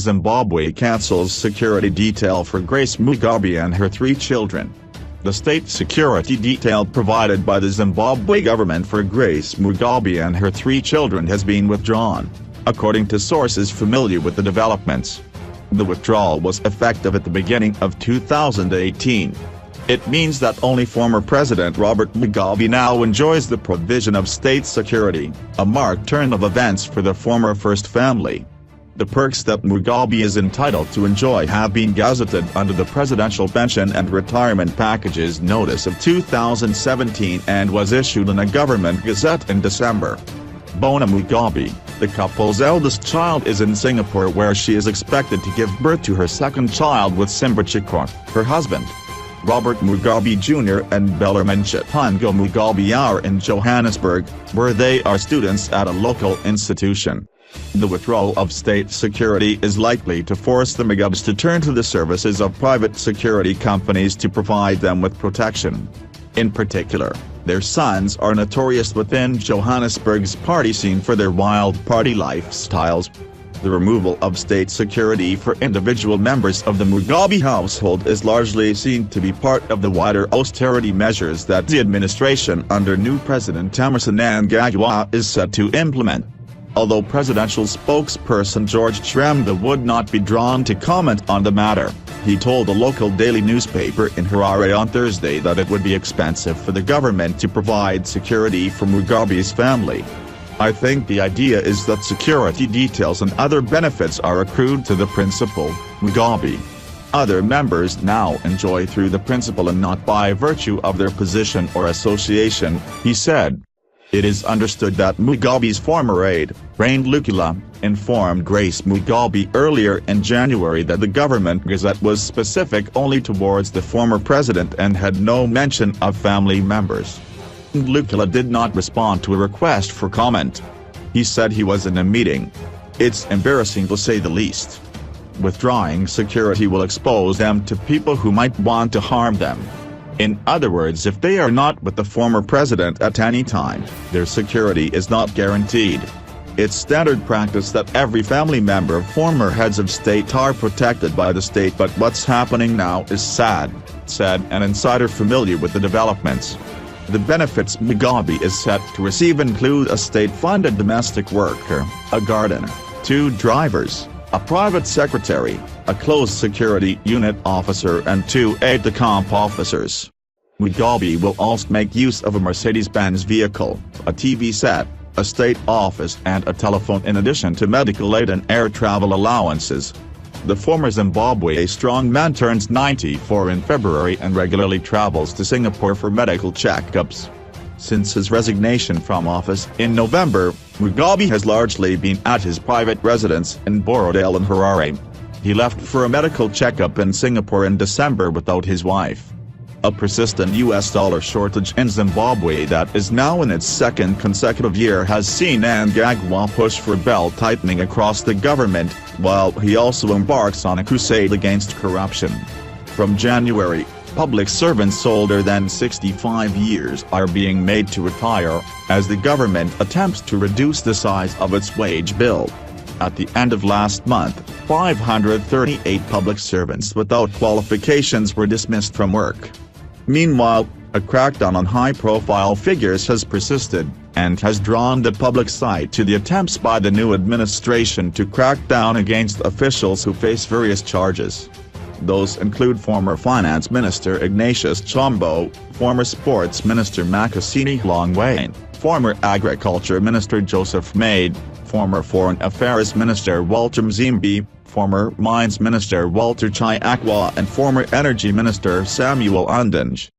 Zimbabwe cancels security detail for Grace Mugabe and her 3 children. The state security detail provided by the Zimbabwe government for Grace Mugabe and her 3 children has been withdrawn, according to sources familiar with the developments. The withdrawal was effective at the beginning of 2018. It means that only former President Robert Mugabe now enjoys the provision of state security, a marked turn of events for the former First Family. The perks that Mugabe is entitled to enjoy have been gazetted under the Presidential Pension and Retirement Packages Notice of 2017 and was issued in a government gazette in December. Bona Mugabe, the couple's eldest child, is in Singapore, where she is expected to give birth to her second child with Zimbabwe, her husband. Robert Mugabe Jr. and Bellarmine Chipango Mugabe are in Johannesburg, where they are students at a local institution. The withdrawal of state security is likely to force the Mugabes to turn to the services of private security companies to provide them with protection. In particular, their sons are notorious within Johannesburg's party scene for their wild party lifestyles. The removal of state security for individual members of the Mugabe household is largely seen to be part of the wider austerity measures that the administration under new President Emmerson Mnangagwa is set to implement. Although presidential spokesperson George Tremba would not be drawn to comment on the matter, he told a local daily newspaper in Harare on Thursday that it would be expensive for the government to provide security for Mugabe's family. "I think the idea is that security details and other benefits are accrued to the principal, Mugabe. Other members now enjoy through the principal and not by virtue of their position or association," he said. It is understood that Mugabe's former aide, Rain Lukula, informed Grace Mugabe earlier in January that the government gazette was specific only towards the former president and had no mention of family members. Lukula did not respond to a request for comment. He said he was in a meeting. "It's embarrassing to say the least. Withdrawing security will expose them to people who might want to harm them. In other words, if they are not with the former president at any time, their security is not guaranteed. It's standard practice that every family member of former heads of state are protected by the state, but what's happening now is sad," said an insider familiar with the developments. The benefits Mugabe is set to receive include a state-funded domestic worker, a gardener, 2 drivers, a private secretary, a closed security unit officer and 2 aide-de-camp officers. Mugabe will also make use of a Mercedes-Benz vehicle, a TV set, a state office and a telephone in addition to medical aid and air travel allowances. The former Zimbabwe strongman turns 94 in February and regularly travels to Singapore for medical checkups. Since his resignation from office in November, Mugabe has largely been at his private residence in Borodale in Harare. He left for a medical checkup in Singapore in December without his wife. A persistent US dollar shortage in Zimbabwe that is now in its 2nd consecutive year has seen Mnangagwa push for belt-tightening across the government, while he also embarks on a crusade against corruption. From January, public servants older than 65 years are being made to retire, as the government attempts to reduce the size of its wage bill. At the end of last month, 538 public servants without qualifications were dismissed from work. Meanwhile, a crackdown on high-profile figures has persisted, and has drawn the public's eye to the attempts by the new administration to crack down against officials who face various charges. Those include former Finance Minister Ignatius Chombo, former Sports Minister Makasini Hlongwane, former Agriculture Minister Joseph Maid, former Foreign Affairs Minister Walter Mzimbi, former Mines Minister Walter Chiakwa and former Energy Minister Samuel Undinge.